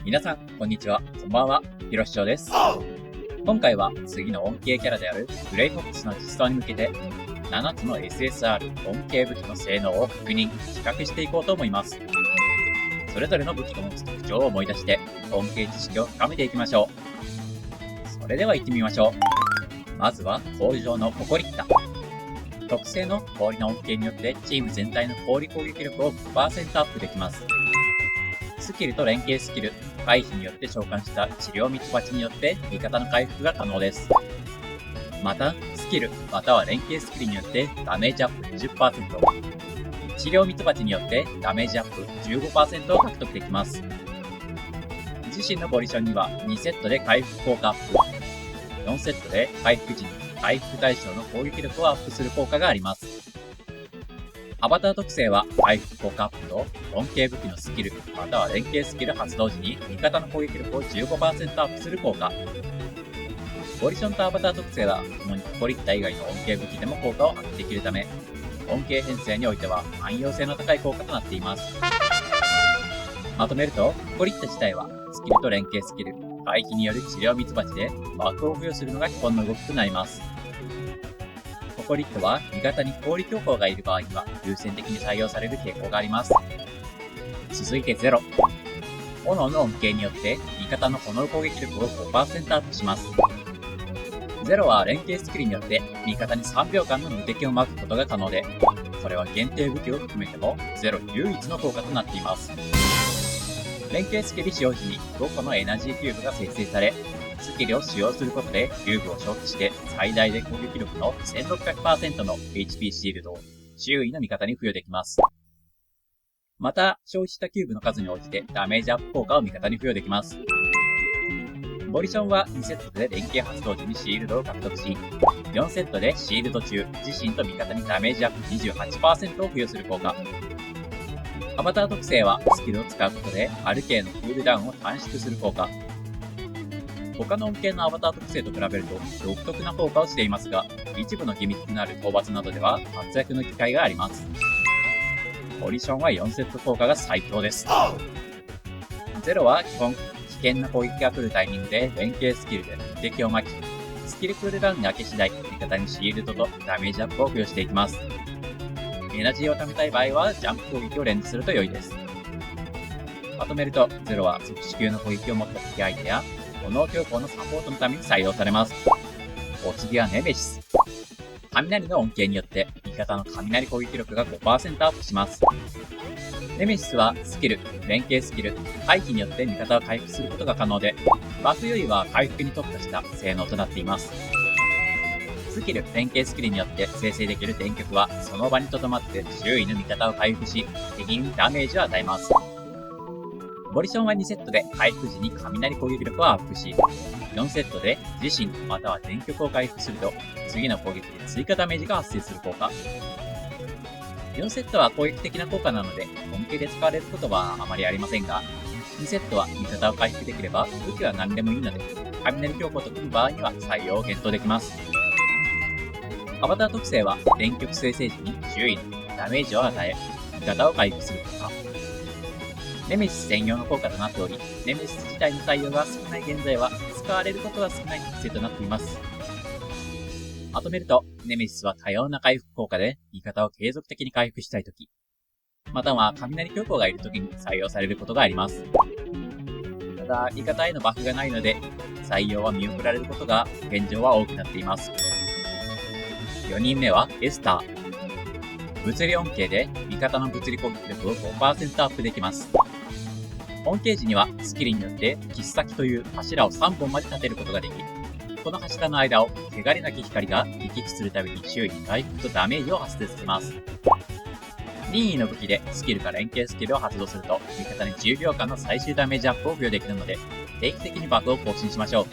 皆さん、こんにちは。こんばんは。ひろしちょうです。今回は次の恩恵キャラであるグレイフォックスの実装に向けて7つの SSR 恩恵武器の性能を確認、比較していこうと思います。それぞれの武器が持つ特徴を思い出して恩恵知識を深めていきましょう。それでは行ってみましょう。まずは氷上のココリッタ。特性の氷の恩恵によってチーム全体の氷攻撃力を 5% アップできます。スキルと連携スキル、回避によって召喚した治療ミツバチによって味方の回復が可能です。また、スキルまたは連携スキルによってダメージアップ 20%、治療ミツバチによってダメージアップ 15% を獲得できます。自身のポジションには2セットで回復効果アップ、4セットで回復時に回復対象の攻撃力をアップする効果があります。アバター特性は回復効果アップと恩恵武器のスキルまたは連携スキル発動時に味方の攻撃力を 15% アップする効果。ポジションとアバター特性は共にココリッタ以外の恩恵武器でも効果を発揮できるため、恩恵編成においては汎用性の高い効果となっています。まとめると、ココリッタ自体はスキルと連携スキル、回避による治療ミツバチでバフを付与するのが基本の動きとなります。ココリッタは味方に氷強行がいる場合には優先的に採用される傾向があります。続いて0。炎の恩恵によって味方の炎攻撃力を 5% アップします。0は連携スキルによって味方に3秒間の無敵を巻くことが可能で、これは限定武器を含めても0唯一の効果となっています。連携スキル使用時に5個のエナジーキューブが生成され、スキルを使用することでキューブを消費して最大で攻撃力の 1600% の HP シールドを周囲の味方に付与できます。また、消費したキューブの数に応じてダメージアップ効果を味方に付与できます。ポジションは2セットで連携発動時にシールドを獲得し、4セットでシールド中、自身と味方にダメージアップ 28% を付与する効果。アバター特性はスキルを使うことでアルケーのクールダウンを短縮する効果。他の恩恵のアバター特性と比べると独特な効果をしていますが、一部のギミックのある討伐などでは活躍の機会があります。ポジションは4セット効果が最強です。0は基本、危険な攻撃が来るタイミングで連携スキルで無敵を巻き、スキルクールダウンが明け次第、味方にシールドとダメージアップを付与していきます。エナジーを貯めたい場合はジャンプ攻撃を連打すると良いです。まとめると、0は即死級の攻撃を持った敵相手や炎強行のサポートのために採用されます。お次はネメシス。雷の恩恵によって味方の雷攻撃力が 5% アップします。ネメシスはスキル、連携スキル、回避によって味方を回復することが可能で、バフよりは回復に特化した性能となっています。スキル、連携スキルによって生成できる電極はその場に留まって周囲の味方を回復し、敵にダメージを与えます。ポジションは2セットで回復時に雷攻撃力をアップし、4セットで自身または電極を回復すると次の攻撃で追加ダメージが発生する効果。4セットは攻撃的な効果なので本気で使われることはあまりありませんが、2セットは味方を回復できれば武器は何でもいいので、雷強行と組む場合には採用を検討できます。アバター特性は電極生成時に周囲にダメージを与え、味方を回復する効果。ネメシス専用の効果となっており、ネメシス自体の採用が少ない現在は使われることが少ない特性となっています。まとめると、ネメシスは多様な回復効果で味方を継続的に回復したいとき、または雷強行がいるときに採用されることがあります。ただ、味方へのバフがないので、採用は見送られることが現状は多くなっています。4人目はエスター。物理恩恵で味方の物理攻撃力を 5% アップできます。恩恵時にはスキルによって切っ先という柱を3本まで立てることができ、この柱の間を汚れなき光が行き来するたびに周囲に回復とダメージを発生させます。任意の武器でスキルか連携スキルを発動すると味方に10秒間の最終ダメージアップを付与できるので、定期的にバフを更新しましょう。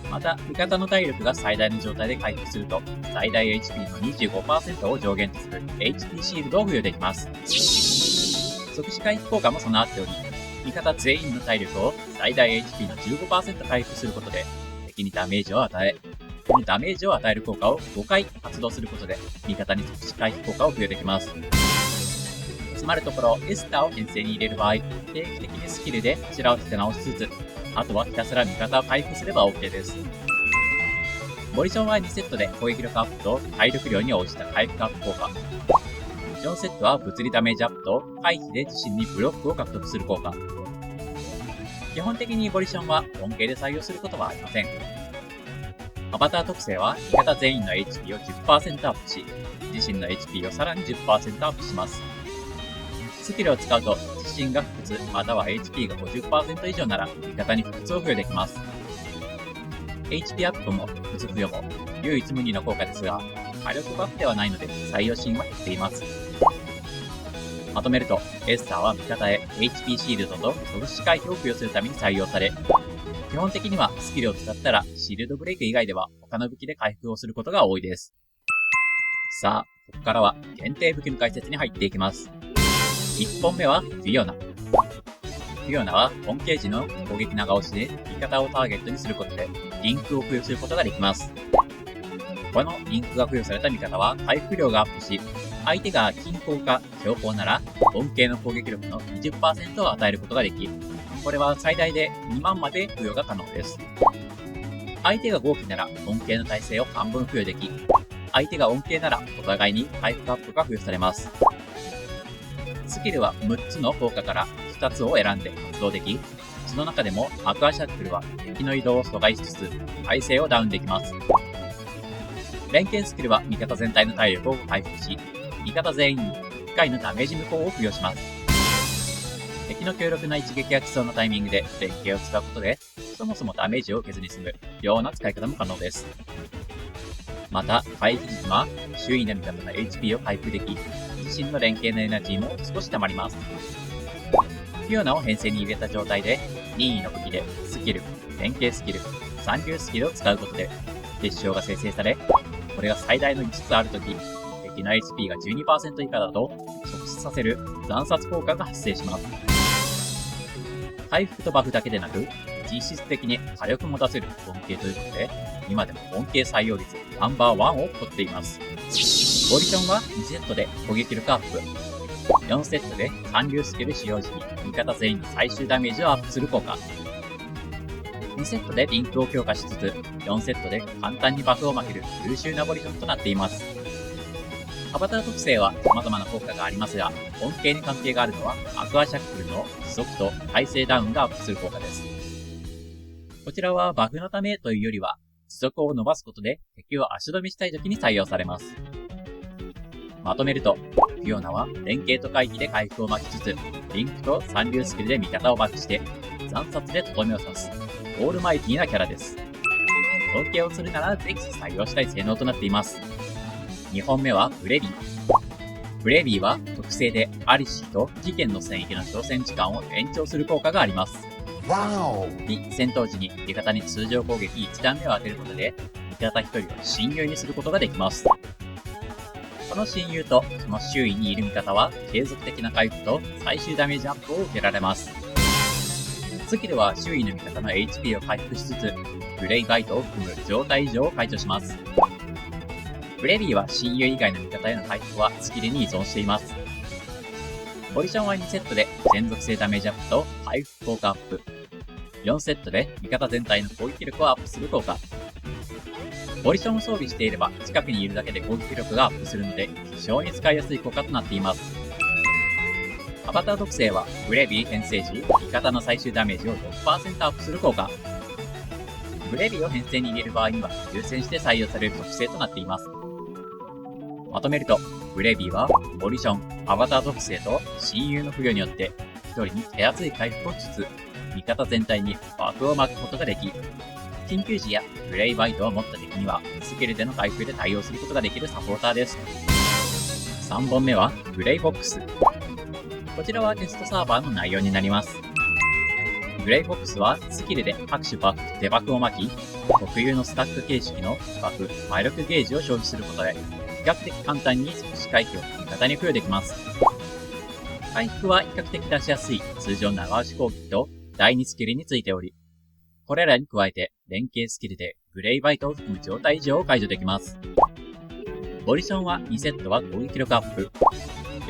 また、味方の体力が最大の状態で回復すると、最大 HP の 25% を上限とする HP シールドを付与できます。即死回復効果も備わっており、味方全員の体力を最大 HP の 15% 回復することで、敵にダメージを与え、このダメージを与える効果を5回発動することで、味方に即死回復効果を付与できます。つまるところエスターを編成に入れる場合、定期的にスキルでこちらを立て直しつつ、あとはひたすら味方を回復すれば OK です。ボリションは2セットで攻撃力アップと体力量に応じた回復アップ効果。4セットは物理ダメージアップと回避で自身にブロックを獲得する効果。基本的にボリションは恩恵で採用することはありません。アバター特性は味方全員の HP を 10% アップし、自身の HP をさらに 10% アップします。スキルを使うと自身が不屈または HP が 50% 以上なら味方に不屈を付与できます。HP アップも不屈付与も唯一無二の効果ですが、火力バフではないので採用シーンは減っています。まとめると、エスターは味方へ HP シールドと特殊回避を付与するために採用され、基本的にはスキルを使ったらシールドブレイク以外では他の武器で回復をすることが多いです。さあ、ここからは限定武器の解説に入っていきます。1本目はフィオナ。フィオナは本ケージの攻撃長押しで味方をターゲットにすることでリンクを付与することができます。このリンクが付与された味方は回復量がアップし、相手が均衡か強攻なら恩恵の攻撃力の 20% を与えることができ、これは最大で2万まで付与が可能です。相手が合気なら恩恵の耐性を半分付与でき、相手が恩恵ならお互いに回復アップが付与されます。スキルは6つの効果から2つを選んで発動でき、その中でもアクアシャッフルは敵の移動を阻害しつつ耐性をダウンできます。連携スキルは味方全体の体力を回復し、味方全員に1回のダメージ無効を付与します。敵の強力な一撃が来そうなタイミングで連携を使うことで、そもそもダメージを受けずに済むような使い方も可能です。また、回避時は周囲の味方の HP を回復でき、自身の連携のエナジーも少し溜まります。フィオナを編成に入れた状態で、任意の武器でスキル、連携スキル、三流スキルを使うことで、結晶が生成され、これが最大の5つあるとき、敵の HP が 12% 以下だと、即死させる惨殺効果が発生します。回復とバフだけでなく、実質的に火力も出せる恩恵ということで、今でも恩恵採用率ナンバーワンを取っています。ボリションは2セットで攻撃力アップ、4セットで三流スキル使用時に味方全員の最終ダメージをアップする効果、2セットでリンクを強化しつつ、4セットで簡単にバフを負ける優秀なボリションとなっています。アバター特性は様々な効果がありますが、恩恵に関係があるのはアクアシャッフルの持続と耐性ダウンがアップする効果です。こちらはバフのためというよりは、持続を伸ばすことで敵を足止めしたい時に採用されます。まとめると、フィオナは連携と回避で回復を巻きつつ、リンクと三流スキルで味方をバックして、惨殺でとどめを刺す、オールマイティーなキャラです。統計をするならぜひ採用したい性能となっています。2本目はブレビー。ブレビーは特性でアリシーと事件の戦域の挑戦時間を延長する効果があります。非戦闘時に味方に通常攻撃1段目を当てることで、味方1人を親友にすることができます。この親友とその周囲にいる味方は継続的な回復と最終ダメージアップを受けられます。スキルは周囲の味方の HP を回復しつつ、グレイバイトを含む状態異常を解除します。ブレビーは親友以外の味方への回復はスキルに依存しています。ボリションは2セットで全属性ダメージアップと回復効果アップ。4セットで味方全体の攻撃力をアップする効果。ボリションを装備していれば近くにいるだけで攻撃力がアップするので非常に使いやすい効果となっています。アバター特性はブレビー編成時、味方の最終ダメージを 6% アップする効果。ブレビーを編成に入れる場合には優先して採用される特性となっています。まとめると、ブレビーはボリション、アバター特性と親友の付与によって一人に手厚い回復をしつつ、味方全体にバフを巻くことができ、緊急時やグレイバイトを持った敵にはスキルでの回復で対応することができるサポーターです。3本目はグレイボックス。こちらはテストサーバーの内容になります。グレイボックスはスキルで各種バフ、デバフを巻き、特有のスタック形式のバフ、魔力ゲージを消費することで、比較的簡単に即死回避を味方に付与できます。回復は比較的出しやすい通常長押し攻撃と第2スキルについており、これらに加えて連携スキルでグレイバイトを含む状態異常を解除できます。ボリションは2セットは攻撃力アップ、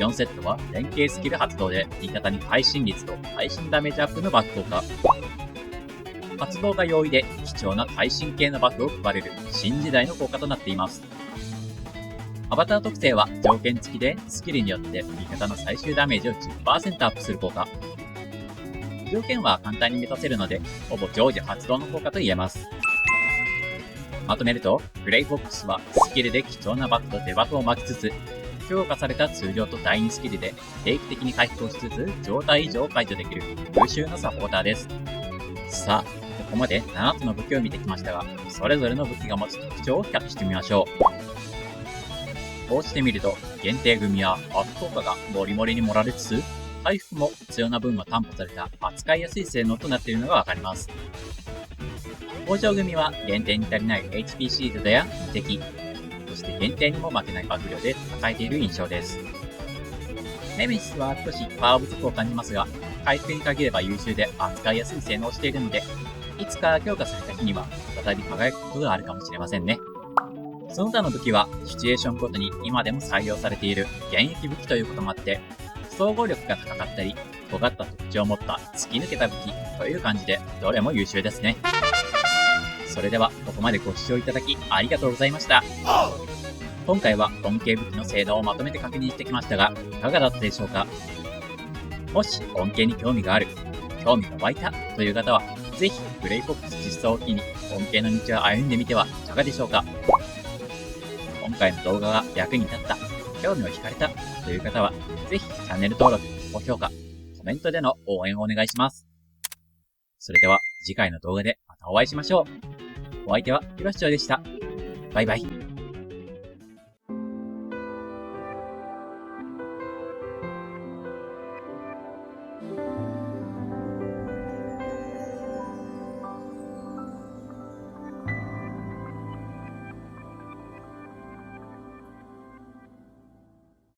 4セットは連携スキル発動で味方に配信率と配信ダメージアップのバフ効果。発動が容易で貴重な配信系のバフを配れる新時代の効果となっています。アバター特性は条件付きでスキルによって味方の最終ダメージを 10% アップする効果。条件は簡単に満たせるので、ほぼ常時発動の効果と言えます。まとめると、グレイフォックスはスキルで貴重なバフとデバフを巻きつつ、強化された通常と第2スキルで定期的に回復をしつつ状態異常を解除できる優秀なサポーターです。さあ、ここまで7つの武器を見てきましたが、それぞれの武器が持つ特徴を比較してみましょう。こうしてみると、限定組はバフ効果がモリモリに盛られつつ、回復も必要な分が担保された扱いやすい性能となっているのがわかります。工場組は限定に足りない HP シールドや無敵、そして限定にも負けないバフ量で戦えている印象です。ネメシスは少しパワー不足を感じますが、回復に限れば優秀で扱いやすい性能をしているので、いつか強化された日には再び輝くことがあるかもしれませんね。その他の武器はシチュエーションごとに今でも採用されている現役武器ということもあって、総合力が高かったり、尖った特徴を持った突き抜けた武器という感じでどれも優秀ですね。それではここまでご視聴いただきありがとうございました。今回は恩恵武器の性能をまとめて確認してきましたが、いかがだったでしょうか。もし恩恵に興味がある、興味が湧いたという方は、ぜひグレイフォックス実装を機に恩恵の道を歩んでみてはいかがでしょうか。今回の動画が役に立った、興味を惹かれたという方は、ぜひチャンネル登録、高評価、コメントでの応援をお願いします。それでは次回の動画でまたお会いしましょう。お相手はひろしちょうでした。バイバイ。